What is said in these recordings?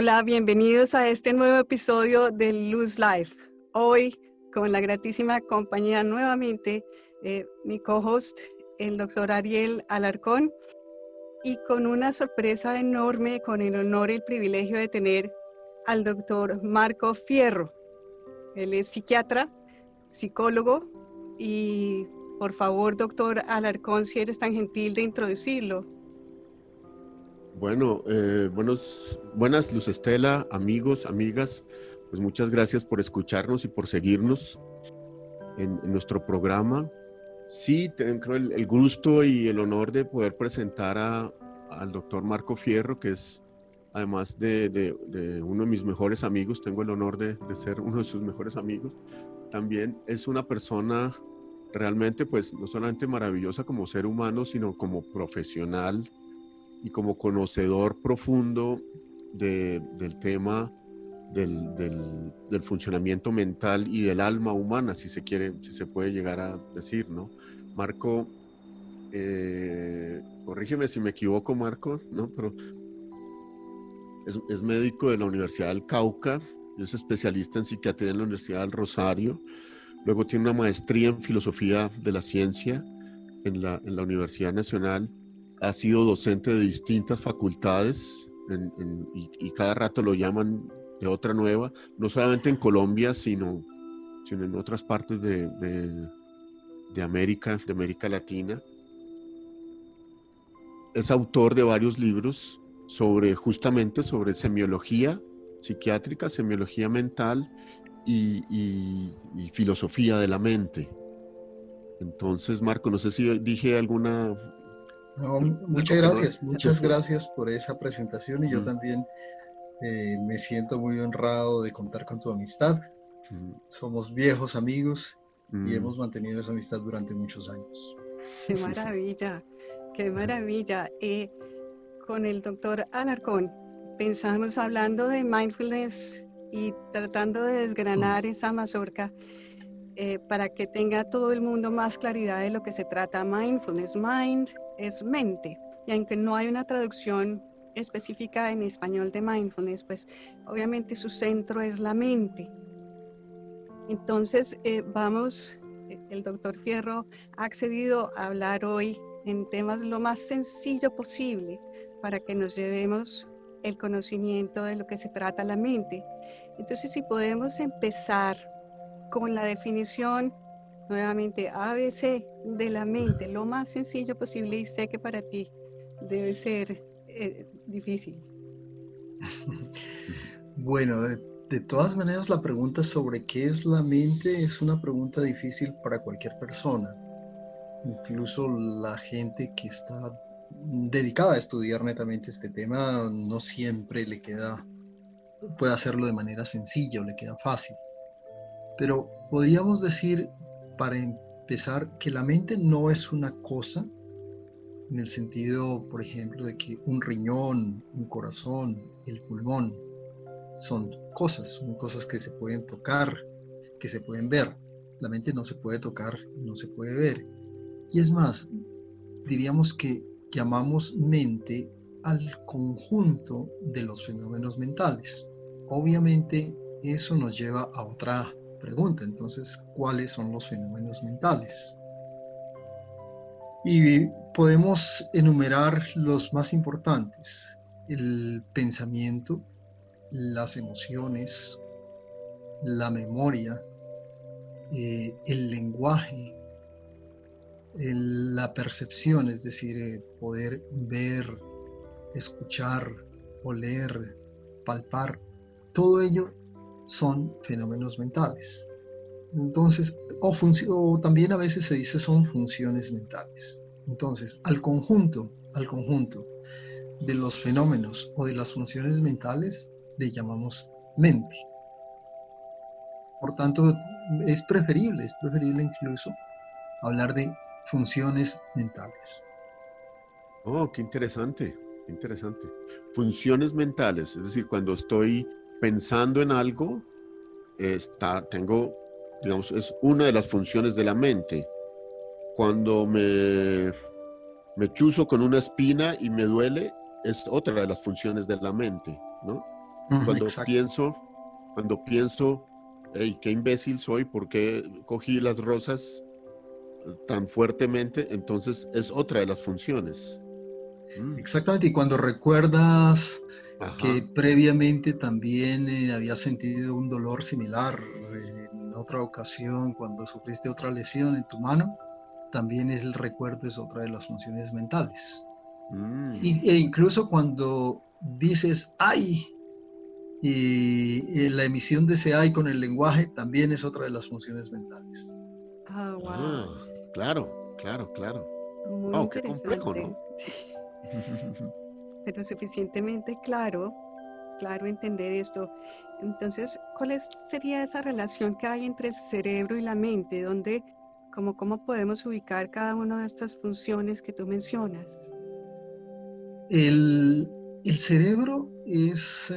Hola, bienvenidos a este nuevo episodio de Luz Life. Hoy, con la gratísima compañía nuevamente, mi co-host, el doctor Ariel Alarcón, y con una sorpresa enorme, con el honor y el privilegio de tener al doctor Marco Fierro. Él es psiquiatra, psicólogo, y por favor, doctor Alarcón, si eres tan gentil de introducirlo. Bueno, buenas Luz Estela, amigos, amigas, pues muchas gracias por escucharnos y por seguirnos en nuestro programa. Sí, tengo el gusto y el honor de poder presentar al doctor Marco Fierro, que es además de uno de mis mejores amigos, tengo el honor de ser uno de sus mejores amigos. También es una persona realmente, pues no solamente maravillosa como ser humano, sino como profesional y como conocedor profundo del tema del funcionamiento mental y del alma humana, si se quiere, si se puede llegar a decir, ¿no? Marco, corrígeme si me equivoco, Marco, ¿no? Pero es médico de la Universidad del Cauca, es especialista en psiquiatría en la Universidad del Rosario, luego tiene una maestría en filosofía de la ciencia en la Universidad Nacional. Ha sido docente de distintas facultades y cada rato lo llaman de otra nueva, no solamente en Colombia, sino en otras partes de América Latina. Es autor de varios libros justamente sobre semiología psiquiátrica, semiología mental y filosofía de la mente. Entonces, Marco, no sé si dije alguna... No, muchas gracias por esa presentación y yo también me siento muy honrado de contar con tu amistad. Somos viejos amigos y hemos mantenido esa amistad durante muchos años. ¡Qué maravilla! ¡Qué maravilla! Con el doctor Alarcón pensamos hablando de mindfulness y tratando de desgranar esa mazorca para que tenga todo el mundo más claridad de lo que se trata mindfulness. Mind es mente, y aunque no hay una traducción específica en español de mindfulness, pues obviamente su centro es la mente. Entonces el doctor Fierro ha accedido a hablar hoy en temas lo más sencillo posible para que nos llevemos el conocimiento de lo que se trata la mente. Entonces, si podemos empezar con la definición, nuevamente, ABC de la mente, lo más sencillo posible, y sé que para ti debe ser difícil. Bueno, de todas maneras, la pregunta sobre qué es la mente es una pregunta difícil para cualquier persona. Incluso la gente que está dedicada a estudiar netamente este tema no siempre puede hacerlo de manera sencilla o le queda fácil. Pero podríamos decir, para empezar, que la mente no es una cosa, en el sentido, por ejemplo, de que un riñón, un corazón, el pulmón, son cosas que se pueden tocar, que se pueden ver. La mente no se puede tocar, no se puede ver. Y es más, diríamos que llamamos mente al conjunto de los fenómenos mentales. Obviamente, eso nos lleva a otra pregunta. Entonces, ¿cuáles son los fenómenos mentales? Y podemos enumerar los más importantes: el pensamiento, las emociones, la memoria, el lenguaje, la percepción, es decir, poder ver, escuchar, oler, palpar. Todo ello son fenómenos mentales. Entonces, o también a veces se dice son funciones mentales. Entonces, al conjunto de los fenómenos o de las funciones mentales le llamamos mente. Por tanto, es preferible incluso hablar de funciones mentales. Oh, qué interesante, qué interesante. Funciones mentales, es decir, cuando estoy pensando en algo, tengo, digamos, es una de las funciones de la mente. Cuando me chuzo con una espina y me duele, es otra de las funciones de la mente, ¿no? Cuando Exacto. pienso, cuando pienso, hey, qué imbécil soy, ¿por qué cogí las rosas tan fuertemente? Entonces es otra de las funciones. Mm, Exactamente, y cuando recuerdas que ajá. previamente también habías sentido un dolor similar en otra ocasión cuando sufriste otra lesión en tu mano, también el recuerdo es otra de las funciones mentales. Mm, E incluso cuando dices ay, y la emisión de ese ay con el lenguaje también es otra de las funciones mentales. Ah, wow, ah, claro, claro, claro. muy Wow, qué complejo, interesante, ¿no? pero suficientemente claro, claro entender esto. Entonces, sería esa relación que hay entre el cerebro y la mente? ¿Cómo podemos ubicar cada una de estas funciones que tú mencionas? El, el cerebro es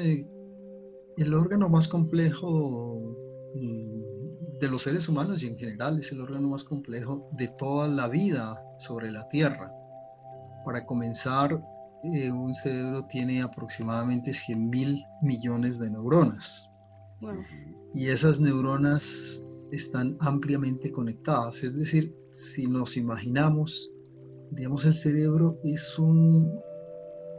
el órgano más complejo de los seres humanos y en general es el órgano más complejo de toda la vida sobre la Tierra. Para comenzar, un cerebro tiene aproximadamente 100.000 millones de neuronas Wow. Ujú. y esas neuronas están ampliamente conectadas. Es decir, si nos imaginamos, diríamos, el cerebro es un,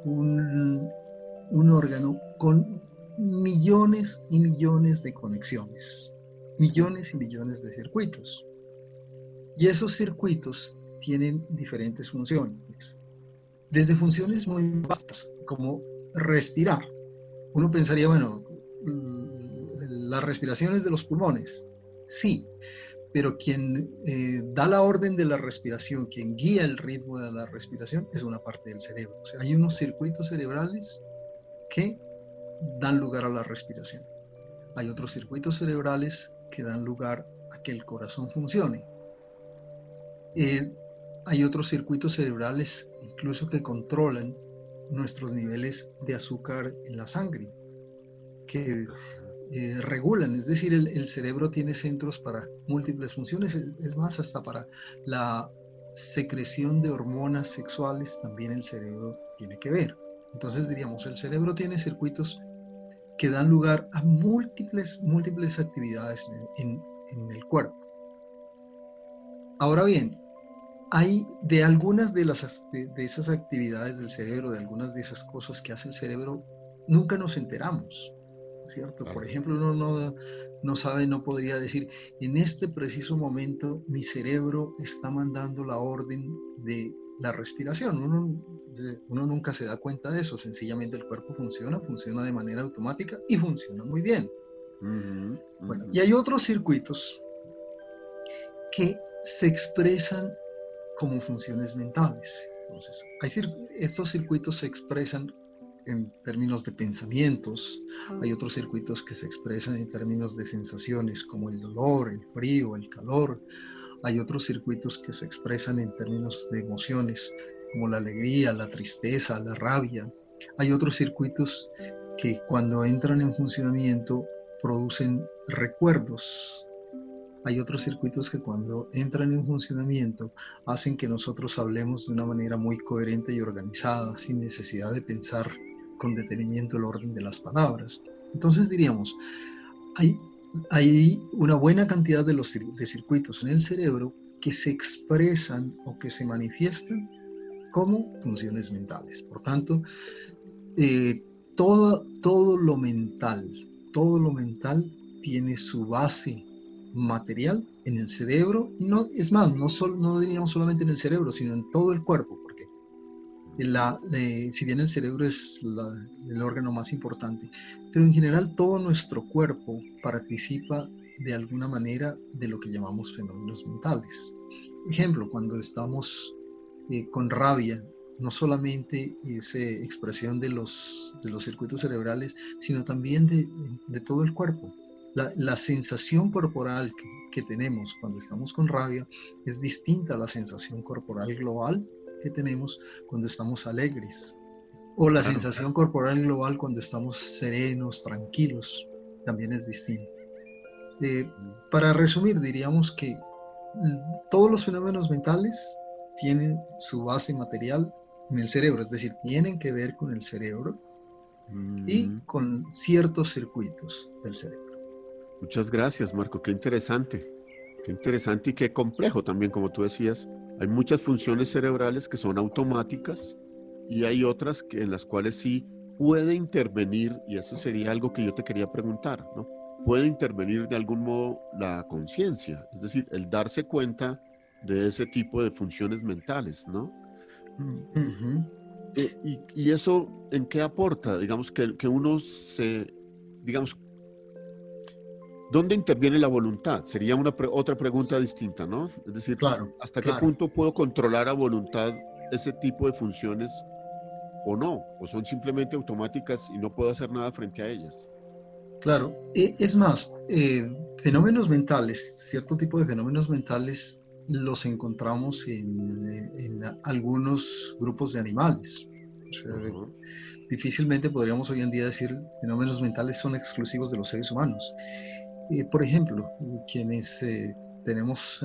un órgano con millones y millones de conexiones, millones y millones de circuitos. Y esos circuitos tienen diferentes funciones, desde funciones muy básicas como respirar. Uno pensaría, bueno, la respiración es de los pulmones. Sí, pero quien da la orden de la respiración, quien guía el ritmo de la respiración, es una parte del cerebro. O sea, hay unos circuitos cerebrales que dan lugar a la respiración. Hay otros circuitos cerebrales que dan lugar a que el corazón funcione. Eh, Hay otros circuitos cerebrales incluso que controlan nuestros niveles de azúcar en la sangre, que regulan, es decir, el cerebro tiene centros para múltiples funciones, es más, hasta para la secreción de hormonas sexuales también el cerebro tiene que ver. Entonces diríamos, el cerebro tiene circuitos que dan lugar a múltiples actividades en el cuerpo. Ahora bien, hay de algunas de esas actividades del cerebro, de algunas de esas cosas que hace el cerebro, nunca nos enteramos, ¿cierto? Por Claro. ejemplo, uno no sabe, no podría decir, en este preciso momento mi cerebro está mandando la orden de la respiración. Uno nunca se da cuenta de eso, sencillamente el cuerpo funciona de manera automática y funciona muy bien. Ujú, Bueno, ujú. y hay otros circuitos que se expresan como funciones mentales. Entonces, estos circuitos se expresan en términos de pensamientos, hay Oh, otros circuitos que se expresan en términos de sensaciones como el dolor, el frío, el calor, hay otros circuitos que se expresan en términos de emociones como la alegría, la tristeza, la rabia, hay otros circuitos que cuando entran en funcionamiento producen recuerdos. Hay otros circuitos que cuando entran en funcionamiento hacen que nosotros hablemos de una manera muy coherente y organizada, sin necesidad de pensar con detenimiento el orden de las palabras. Entonces diríamos, hay, hay una buena cantidad de circuitos en el cerebro que se expresan o que se manifiestan como funciones mentales. Por tanto, eh, todo lo mental tiene su base material en el cerebro, y no, es más, no diríamos solamente en el cerebro, sino en todo el cuerpo, porque si bien el cerebro es el órgano más importante, pero en general todo nuestro cuerpo participa de alguna manera de lo que llamamos fenómenos mentales. Ejemplo, cuando estamos con rabia, no solamente es expresión de los circuitos cerebrales, sino también de todo el cuerpo. La sensación corporal que tenemos cuando estamos con rabia es distinta a la sensación corporal global que tenemos cuando estamos alegres, o la Claro. sensación corporal global cuando estamos serenos, tranquilos, también es distinta. Para resumir, diríamos que todos los fenómenos mentales tienen su base material en el cerebro, es decir, tienen que ver con el cerebro, y con ciertos circuitos del cerebro. Muchas gracias, Marco. Qué interesante y qué complejo también, como tú decías. Hay muchas funciones cerebrales que son automáticas y hay otras en las cuales sí puede intervenir, y eso sería algo que yo te quería preguntar, ¿no? Puede intervenir de algún modo la conciencia, es decir, el darse cuenta de ese tipo de funciones mentales, ¿no? Uh-huh. ¿Y eso en qué aporta? Digamos que uno digamos, ¿dónde interviene la voluntad? Sería otra pregunta distinta, ¿no? Es decir, Claro, ¿hasta qué claro. punto puedo controlar a voluntad ese tipo de funciones o no? ¿O son simplemente automáticas y no puedo hacer nada frente a ellas? Claro, es más, fenómenos mentales, cierto tipo de fenómenos mentales los encontramos en algunos grupos de animales. O sea, difícilmente podríamos hoy en día decir fenómenos mentales son exclusivos de los seres humanos. Por ejemplo, quienes tenemos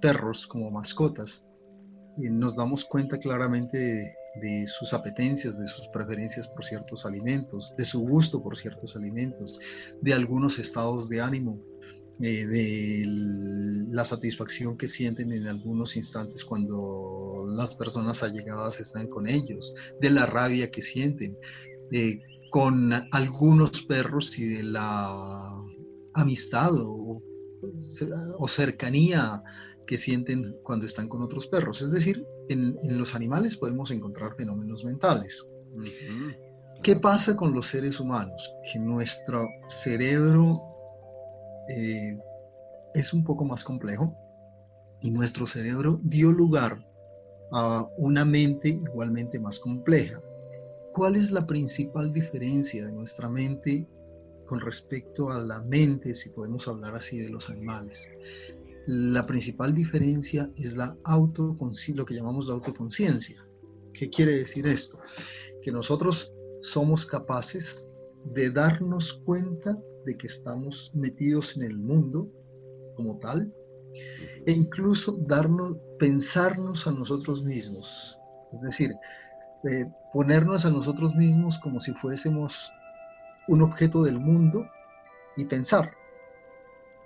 perros como mascotas, nos damos cuenta claramente de sus apetencias, de sus preferencias por ciertos alimentos, de su gusto por ciertos alimentos, de algunos estados de ánimo, de la satisfacción que sienten en algunos instantes cuando las personas allegadas están con ellos, de la rabia que sienten. Con algunos perros y de la amistad o cercanía que sienten cuando están con otros perros. Es decir, en los animales podemos encontrar fenómenos mentales. Uh-huh. ¿Qué pasa con los seres humanos? Que nuestro cerebro es un poco más complejo y nuestro cerebro dio lugar a una mente igualmente más compleja. ¿Cuál es la principal diferencia de nuestra mente con respecto a la mente, si podemos hablar así, de los animales? La principal diferencia es lo que llamamos la autoconciencia. ¿Qué quiere decir esto? Que nosotros somos capaces de darnos cuenta de que estamos metidos en el mundo como tal, e incluso pensarnos a nosotros mismos. Es decir, ponernos a nosotros mismos como si fuésemos un objeto del mundo y pensar.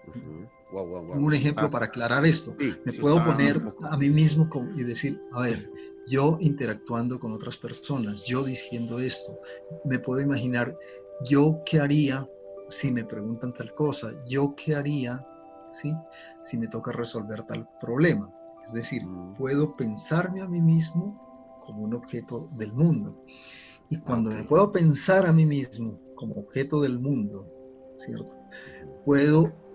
Uh-huh. Wow. Un ejemplo para aclarar esto. Sí, me puedo poner a mí mismo y decir, a ver, yo interactuando con otras personas, yo diciendo esto, me puedo imaginar yo qué haría si me preguntan tal cosa, yo qué haría, ¿sí?, si me toca resolver tal problema. Es decir, puedo pensarme a mí mismo como un objeto del mundo. Y cuando me puedo pensar a mí mismo como objeto del mundo, ¿cierto?, puedo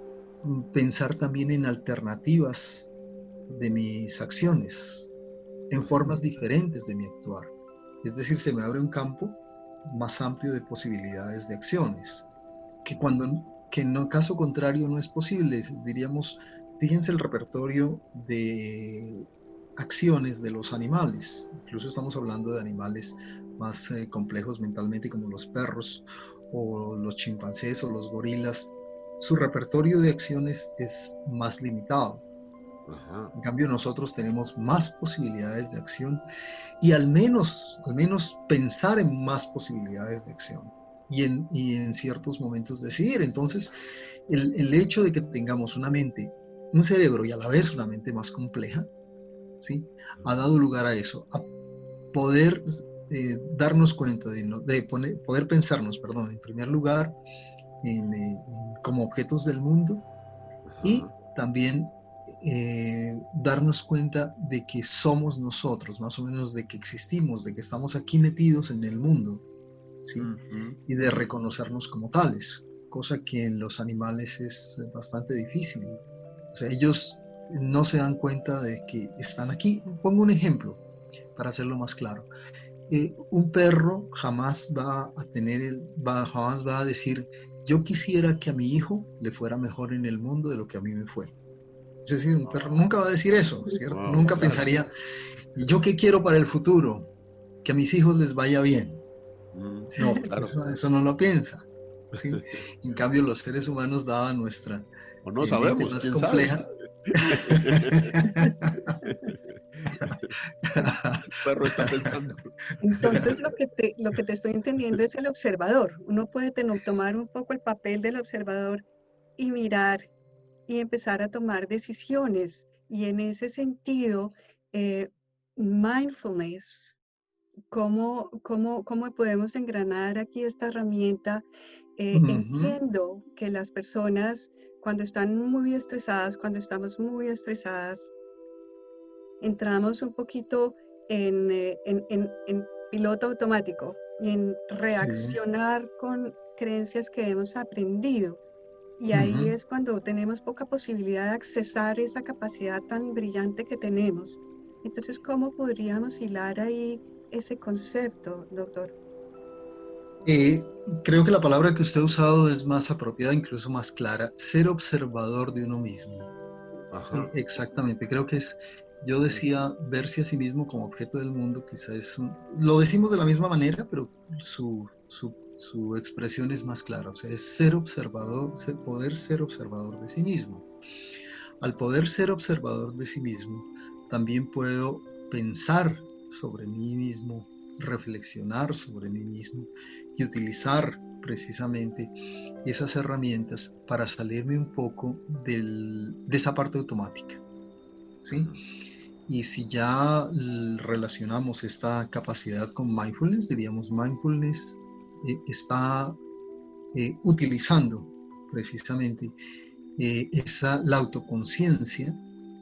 pensar también en alternativas de mis acciones, en formas diferentes de mi actuar. Es decir, se me abre un campo más amplio de posibilidades de acciones, que en caso contrario no es posible. Diríamos, fíjense el repertorio de acciones de los animales. Incluso estamos hablando de animales más complejos mentalmente, como los perros o los chimpancés o los gorilas. Su repertorio de acciones es más limitado. Ajá. En cambio, nosotros tenemos más posibilidades de acción y al menos pensar en más posibilidades de acción y en ciertos momentos decidir. Entonces, el hecho de que tengamos un cerebro y a la vez una mente más compleja, ¿sí?, ha dado lugar a eso, a poder darnos cuenta poder pensarnos, en primer lugar, como objetos del mundo. Ajá. Y también darnos cuenta de que somos nosotros, más o menos de que existimos, de que estamos aquí metidos en el mundo, ¿sí? Uh-huh. Y de reconocernos como tales, cosa que en los animales es bastante difícil. O sea, ellos no se dan cuenta de que están aquí. Pongo un ejemplo para hacerlo más claro. Un perro jamás va a decir, yo quisiera que a mi hijo le fuera mejor en el mundo de lo que a mí me fue. Es decir, un perro nunca va a decir eso, ¿cierto? Nunca pensaría, ¿yo qué quiero para el futuro? Que a mis hijos les vaya bien. No, claro. Eso no lo piensa, ¿sí? En cambio, los seres humanos, dada nuestra o no sabemos, más quién compleja, sabe. El perro está pensando. Entonces, lo que te estoy entendiendo es el observador. Uno puede tomar un poco el papel del observador y mirar y empezar a tomar decisiones. Y en ese sentido, eh, mindfulness, ¿cómo podemos engranar aquí esta herramienta? Ujú. Entiendo que las personas, cuando están muy estresadas, cuando estamos muy estresadas, entramos un poquito en piloto automático y en Sí. reaccionar con creencias que hemos aprendido. Y ahí Ujú. es cuando tenemos poca posibilidad de accesar esa capacidad tan brillante que tenemos. Entonces, ¿cómo podríamos hilar ahí ese concepto, doctor? Eh, Creo que la palabra que usted ha usado es más apropiada, incluso más clara, ser observador de uno mismo. Ajá. Exactamente, creo que es, yo decía, verse a sí mismo como objeto del mundo, quizás lo decimos de la misma manera, pero su expresión es más clara, o sea, es ser observador, poder ser observador de sí mismo. Al poder ser observador de sí mismo, también puedo pensar sobre mí mismo, reflexionar sobre mí mismo y utilizar precisamente esas herramientas para salirme un poco de esa parte automática, ¿sí? Ujú. Y si ya relacionamos esta capacidad con mindfulness, diríamos mindfulness está utilizando precisamente la autoconciencia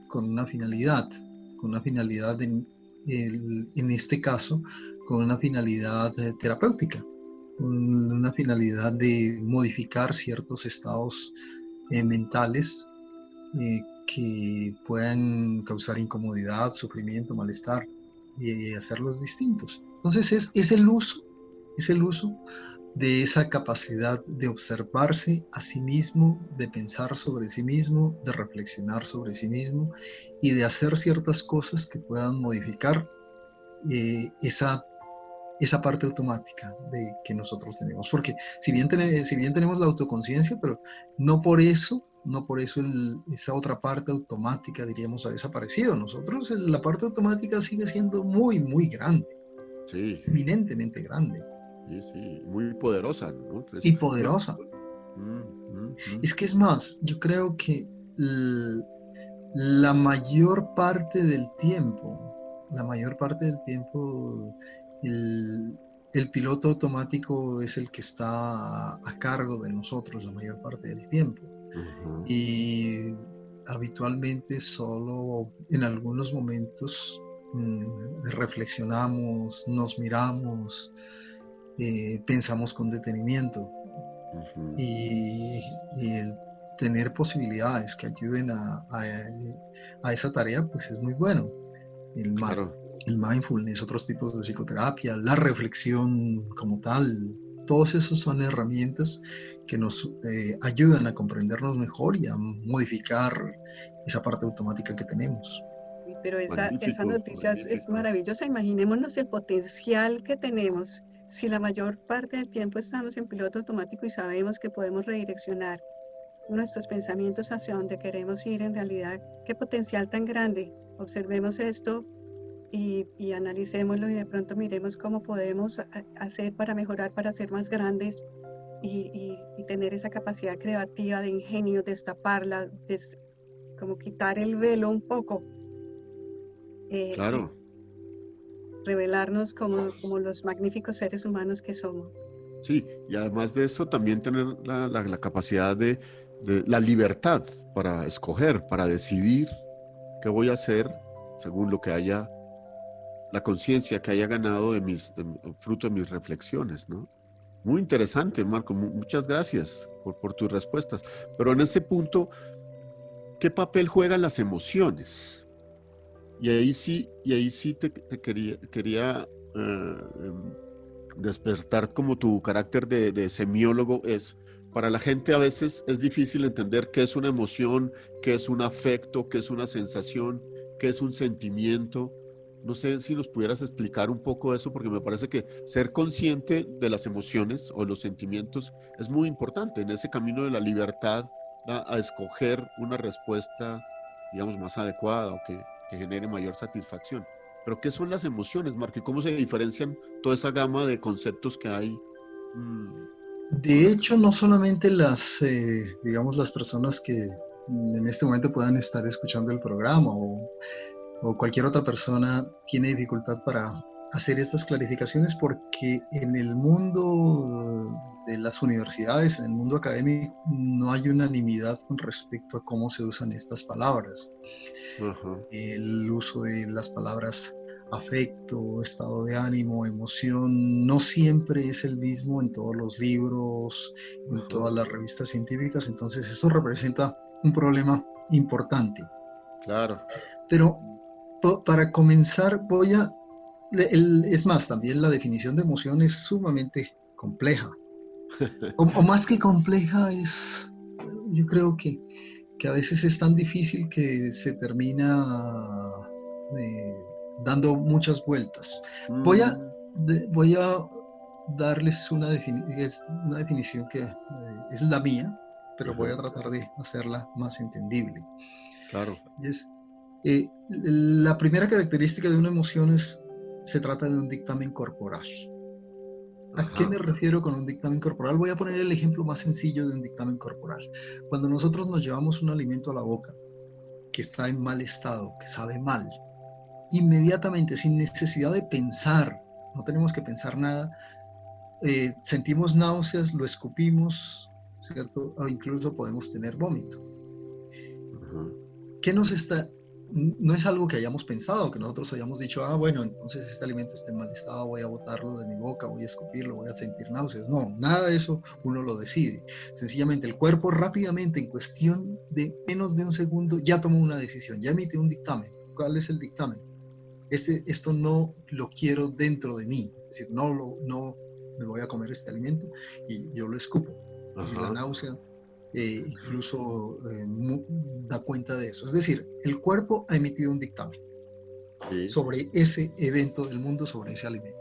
con una finalidad en este caso, con una finalidad terapéutica, con una finalidad de modificar ciertos estados mentales que puedan causar incomodidad, sufrimiento, malestar y hacerlos distintos. Entonces es el uso de esa capacidad de observarse a sí mismo, de pensar sobre sí mismo, de reflexionar sobre sí mismo y de hacer ciertas cosas que puedan modificar eh, esa, esa parte automática que nosotros tenemos. Porque si bien tenemos la autoconciencia, pero no por eso esa otra parte automática, diríamos, ha desaparecido. Nosotros, la parte automática sigue siendo muy, muy grande, Sí, eminentemente grande sí, sí. Muy poderosa, ¿no? y poderosa. Es que es más, yo creo que la mayor parte del tiempo, la mayor parte del tiempo, el, el piloto automático es el que está a cargo de nosotros la mayor parte del tiempo. Ujú. Y habitualmente solo en algunos momentos reflexionamos, nos miramos, pensamos con detenimiento Ujú. y el tener posibilidades que ayuden a esa tarea, pues es muy bueno. El, Claro, el mindfulness, otros tipos de psicoterapia, la reflexión como tal, todos esos son herramientas que nos ayudan a comprendernos mejor y a modificar esa parte automática que tenemos. Pero esa magnífico, noticia es magnífico. maravillosa. Imaginémonos el potencial que tenemos si la mayor parte del tiempo estamos en piloto automático y sabemos que podemos redireccionar nuestros pensamientos hacia donde queremos ir en realidad. Qué potencial tan grande. Observemos esto y analicémoslo y de pronto miremos cómo podemos hacer para mejorar, para ser más grandes y tener esa capacidad creativa de ingenio, destaparla, como quitar el velo un poco y Claro, revelarnos como los magníficos seres humanos que somos. sí. Y además de eso, también tener la capacidad de la libertad para escoger, para decidir qué voy a hacer según lo que haya, la conciencia que haya ganado fruto de mis reflexiones, ¿no? Muy interesante, Marco. Muchas gracias por tus respuestas. Pero en ese punto, ¿qué papel juegan las emociones? Y ahí sí te quería despertar como tu carácter de semiólogo es, para la gente a veces es difícil entender qué es una emoción, qué es un afecto, qué es una sensación, qué es un sentimiento. No sé si nos pudieras explicar un poco eso, porque me parece que ser consciente de las emociones o los sentimientos es muy importante en ese camino de la libertad a escoger una respuesta, digamos, más adecuada o que genere mayor satisfacción. Pero ¿qué son las emociones, Marco? ¿Y cómo se diferencian toda esa gama de conceptos que hay? De hecho, no solamente digamos, las personas que en este momento puedan estar escuchando el programa o cualquier otra persona tiene dificultad para hacer estas clarificaciones, porque en el mundo de las universidades, en el mundo académico, no hay unanimidad con respecto a cómo se usan estas palabras. El uso de las palabras afecto, estado de ánimo, emoción, no siempre es el mismo en todos los libros, en todas las revistas científicas, entonces eso representa un problema importante. Claro. Pero para comenzar es más, también la definición de emoción es sumamente compleja. O más que compleja, yo creo que a veces es tan difícil que se termina dando muchas vueltas. Voy a darles una definición que es la mía, pero voy a tratar de hacerla más entendible. Claro. La primera característica de una emoción se trata de un dictamen corporal. ¿A qué me refiero con un dictamen corporal? Voy a poner el ejemplo más sencillo de un dictamen corporal. Cuando nosotros nos llevamos un alimento a la boca que está en mal estado, que sabe mal, inmediatamente, sin necesidad de pensar, no tenemos que pensar nada, sentimos náuseas, lo escupimos, ¿cierto? O incluso podemos tener vómito. ¿Qué nos está...? No es algo que hayamos pensado, que nosotros hayamos dicho, bueno, entonces este alimento está en mal estado, voy a botarlo de mi boca, voy a escupirlo, voy a sentir náuseas. No, nada de eso uno lo decide. Sencillamente el cuerpo rápidamente, en cuestión de menos de un segundo, ya tomó una decisión, ya emitió un dictamen. ¿Cuál es el dictamen? Esto no lo quiero dentro de mí, es decir, no me voy a comer este alimento y yo lo escupo. Y la náusea incluso da cuenta de eso. Es decir, el cuerpo ha emitido un dictamen sobre ese evento del mundo, sobre ese alimento.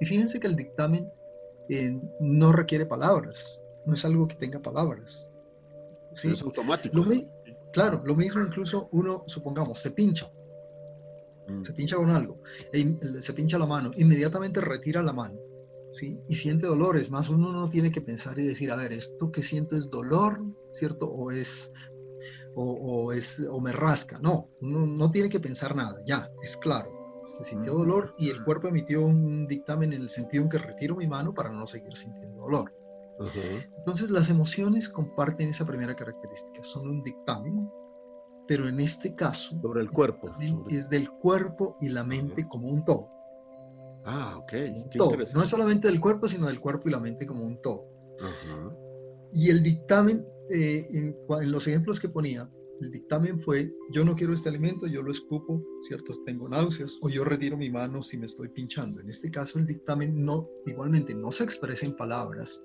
Y fíjense que el dictamen no requiere palabras, no es algo que tenga palabras. ¿Sí? Es automático. Claro, lo mismo incluso uno, supongamos, se pincha con algo, se pincha la mano, inmediatamente retira la mano. ¿Sí? Y siente dolores, más uno no tiene que pensar y decir, a ver, esto que siento es dolor, ¿cierto? O me rasca. No, uno no tiene que pensar nada, ya, es claro. Se sintió dolor y el cuerpo emitió un dictamen en el sentido en que retiro mi mano para no seguir sintiendo dolor. Entonces las emociones comparten esa primera característica, son un dictamen, pero en este caso sobre el cuerpo, es del cuerpo y la mente como un todo. Ok. Qué todo. No es solamente del cuerpo, sino del cuerpo y la mente como un todo. Y el dictamen, en los ejemplos que ponía, el dictamen fue, yo no quiero este alimento, yo lo escupo, ¿cierto? Tengo náuseas, o yo retiro mi mano si me estoy pinchando. En este caso, el dictamen igualmente no se expresa en palabras,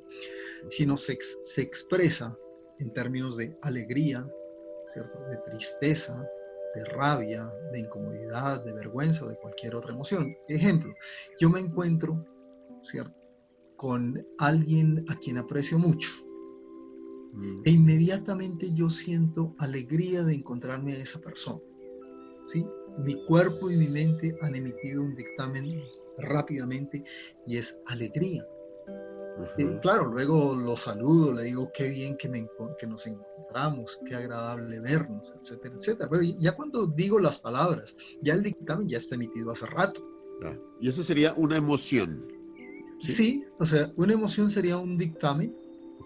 sino se expresa en términos de alegría, ¿cierto? De tristeza, de rabia, de incomodidad, de vergüenza o de cualquier otra emoción. Ejemplo, yo me encuentro, ¿cierto?, con alguien a quien aprecio mucho e inmediatamente yo siento alegría de encontrarme a esa persona, ¿sí? Mi cuerpo y mi mente han emitido un dictamen rápidamente y es alegría. Claro, luego lo saludo, le digo qué bien que nos encontramos, qué agradable vernos, etcétera, etcétera. Pero ya cuando digo las palabras, ya el dictamen ya está emitido hace rato. Y eso sería una emoción. Sí, o sea, una emoción sería un dictamen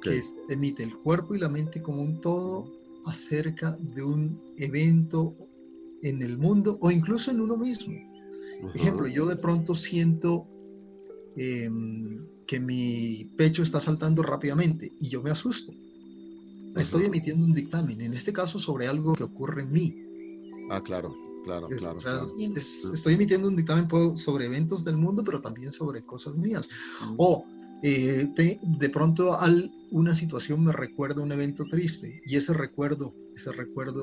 que emite el cuerpo y la mente como un todo acerca de un evento en el mundo o incluso en uno mismo. Ejemplo, yo de pronto siento que mi pecho está saltando rápidamente y yo me asusto. Estoy emitiendo un dictamen, en este caso sobre algo que ocurre en mí. Claro. Estoy emitiendo un dictamen sobre eventos del mundo, pero también sobre cosas mías. O de pronto una situación me recuerda un evento triste y ese recuerdo,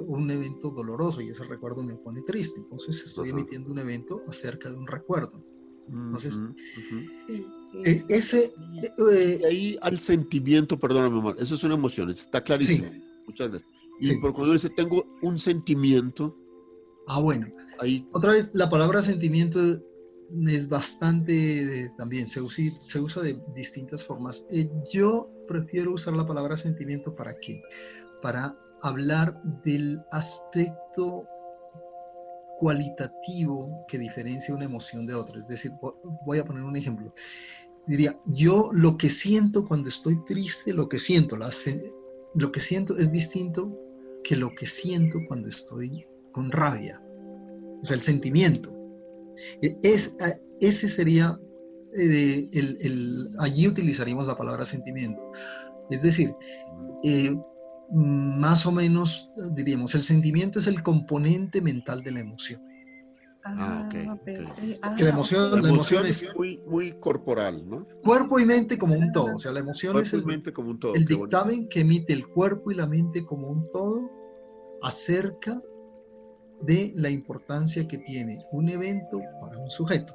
un evento doloroso y ese recuerdo me pone triste. Entonces estoy emitiendo un evento acerca de un recuerdo. Entonces, y ahí al sentimiento, perdóname, Omar, eso es una emoción, está clarísimo. Sí. Muchas gracias. Y por cuando dice, tengo un sentimiento. Bueno, ahí, Otra vez, la palabra sentimiento es bastante, también se usa de distintas formas. Yo prefiero usar la palabra sentimiento ¿para qué? Para hablar del aspecto cualitativo que diferencia una emoción de otra. Es decir, voy a poner un ejemplo. Diría, yo lo que siento cuando estoy triste, lo que siento es distinto que lo que siento cuando estoy con rabia. O sea, el sentimiento. Ese sería, allí utilizaríamos la palabra sentimiento. Es decir, más o menos diríamos, el sentimiento es el componente mental de la emoción. ok. Que la emoción Es es muy, muy corporal, ¿no? cuerpo y mente como un todo. O sea, la emoción es Cuerpo y mente como un todo. el Qué bonito. dictamen que emite el cuerpo y la mente como un todo acerca de la importancia que tiene un evento para un sujeto.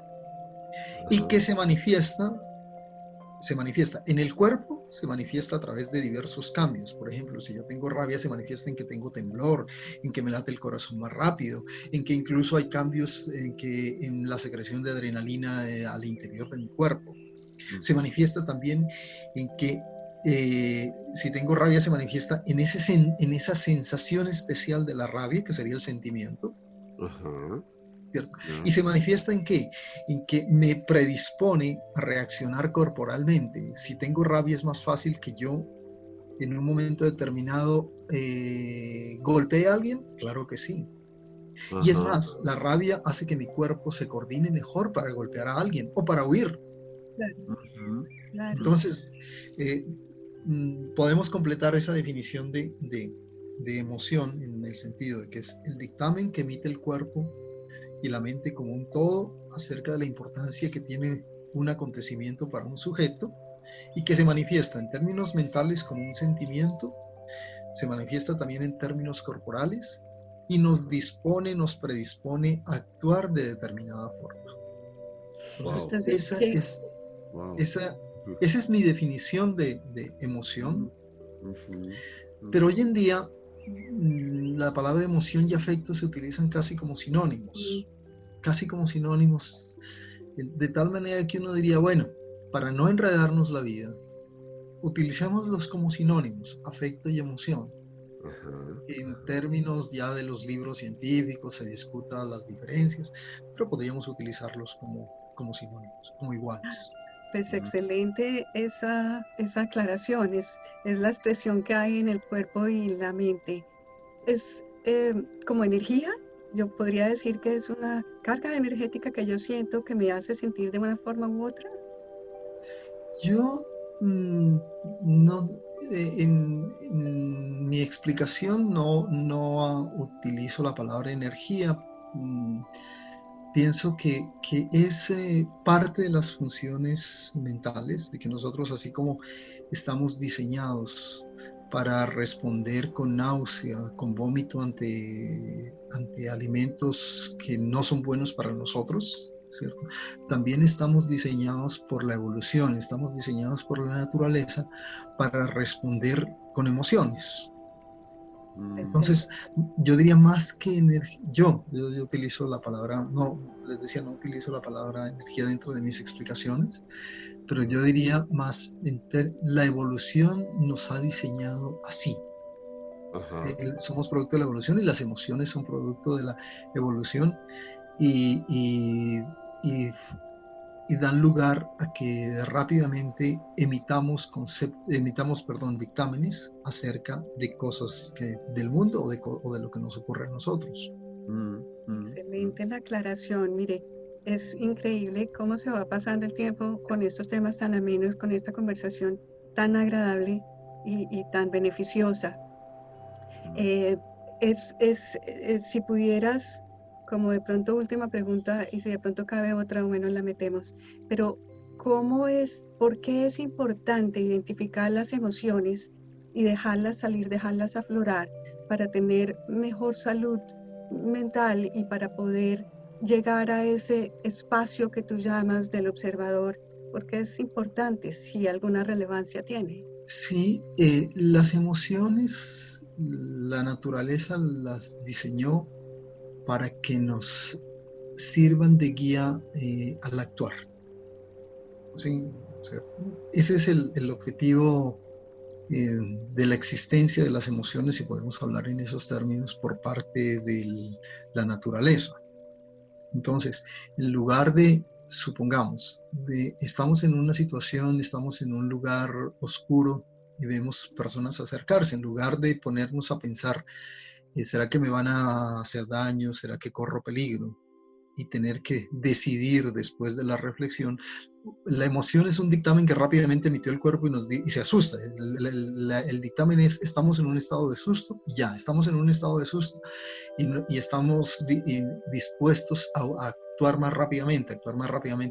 Y que se manifiesta en el cuerpo, se manifiesta a través de diversos cambios. Por ejemplo, si yo tengo rabia, se manifiesta en que tengo temblor, en que me late el corazón más rápido, en que incluso hay cambios en la secreción de adrenalina al interior de mi cuerpo. Se manifiesta también en que si tengo rabia, se manifiesta en esa sensación especial de la rabia, que sería el sentimiento. Ajá. ¿Cierto? ¿Y se manifiesta en qué? En que me predispone a reaccionar corporalmente. Si tengo rabia, es más fácil que yo en un momento determinado golpee a alguien. Claro que sí. Ajá. Y es más, la rabia hace que mi cuerpo se coordine mejor para golpear a alguien o para huir. Claro, claro. Entonces, podemos completar esa definición de emoción en el sentido de que es el dictamen que emite el cuerpo y la mente como un todo acerca de la importancia que tiene un acontecimiento para un sujeto y que se manifiesta en términos mentales como un sentimiento, se manifiesta también en términos corporales y nos predispone a actuar de determinada forma. Entonces, esa es mi definición de emoción. Pero hoy en día la palabra emoción y afecto se utilizan casi como sinónimos, de tal manera que uno diría, bueno, para no enredarnos la vida, utilicémoslos como sinónimos, afecto y emoción. En términos ya de los libros científicos se discutan las diferencias, pero podríamos utilizarlos como sinónimos, como iguales. Pues excelente esa aclaración, es la expresión que hay en el cuerpo y la mente. Es como energía, yo podría decir que es una carga energética que yo siento que me hace sentir de una forma u otra. Yo no, en mi explicación no utilizo la palabra energía. Pienso que es parte de las funciones mentales, de que nosotros, así como estamos diseñados para responder con náusea, con vómito ante alimentos que no son buenos para nosotros, ¿cierto? También estamos diseñados por la evolución, estamos diseñados por la naturaleza para responder con emociones. Entonces, yo diría más que energía, yo utilizo la palabra, les decía, no utilizo la palabra energía dentro de mis explicaciones, pero yo diría más, la evolución nos ha diseñado así. Somos producto de la evolución y las emociones son producto de la evolución y dan lugar a que rápidamente emitamos dictámenes acerca de cosas del mundo o de lo que nos ocurre a nosotros. Excelente la aclaración. Mire, es increíble cómo se va pasando el tiempo con estos temas tan amenos, con esta conversación tan agradable y tan beneficiosa. Si pudieras, como de pronto última pregunta, y si de pronto cabe otra o menos la metemos, pero ¿por qué es importante identificar las emociones y dejarlas salir, dejarlas aflorar para tener mejor salud mental y para poder llegar a ese espacio que tú llamas del observador? Porque es importante, si alguna relevancia tiene. Sí, las emociones, la naturaleza las diseñó para que nos sirvan de guía al actuar. ¿Sí? O sea, ese es el objetivo de la existencia de las emociones, si podemos hablar en esos términos, por parte de la naturaleza. Entonces, en lugar de, supongamos, estamos en una situación, estamos en un lugar oscuro y vemos personas acercarse, en lugar de ponernos a pensar, ¿será que me van a hacer daño? ¿Será que corro peligro? Y tener que decidir después de la reflexión. La emoción es un dictamen que rápidamente emitió el cuerpo y se asusta. El dictamen es, estamos en un estado de susto, y ya, estamos en un estado de susto y estamos dispuestos a actuar más rápidamente